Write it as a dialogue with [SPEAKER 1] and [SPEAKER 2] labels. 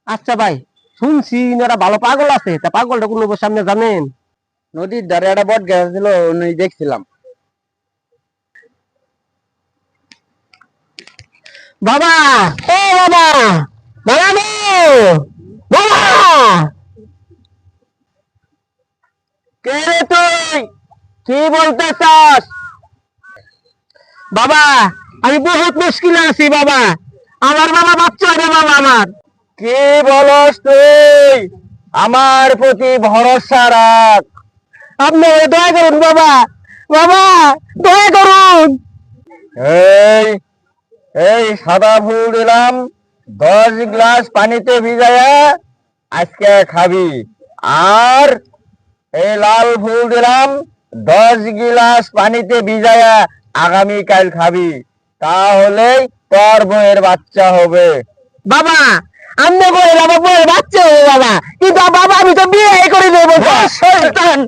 [SPEAKER 1] আচ্ছা ভাই, শুনছি এরা ভালো পাগল আছে, তা পাগলটা কোন সামনে জানেন?
[SPEAKER 2] নদীর ধারে একটা বট গাছ ছিল, দেখছিলাম।
[SPEAKER 1] বাবা, ও বাবা, বাবা গো, বাবা, কে রে তুই? কি বলতে চাস? বাবা, আমি বহুত মুশকিলে আছি বাবা। আমার বাবা বাচ্চা রে বাবা আমার।
[SPEAKER 2] কি বলস তুই? আমার প্রতি ভরসা রাখ।
[SPEAKER 1] আপনি দয়া করুন বাবা, বাবা দয়া করুন।
[SPEAKER 2] এই এই সাদা ফুল দিলাম, 10 গ্লাস পানিতে ভিজায়া আজকে খাবি। আর এই লাল ফুল দিলাম, 10 গ্লাস পানিতে ভিজায়া আগামীকাল খাবি। তাহলেই তোর বউয়ের বাচ্চা হবে।
[SPEAKER 1] বাবা, আমি বলে আমার বউয়ের বাচ্চা হবে বাবা, কিন্তু বাবা আমি তো বিয়ে করে দেবো।
[SPEAKER 2] শয়তান!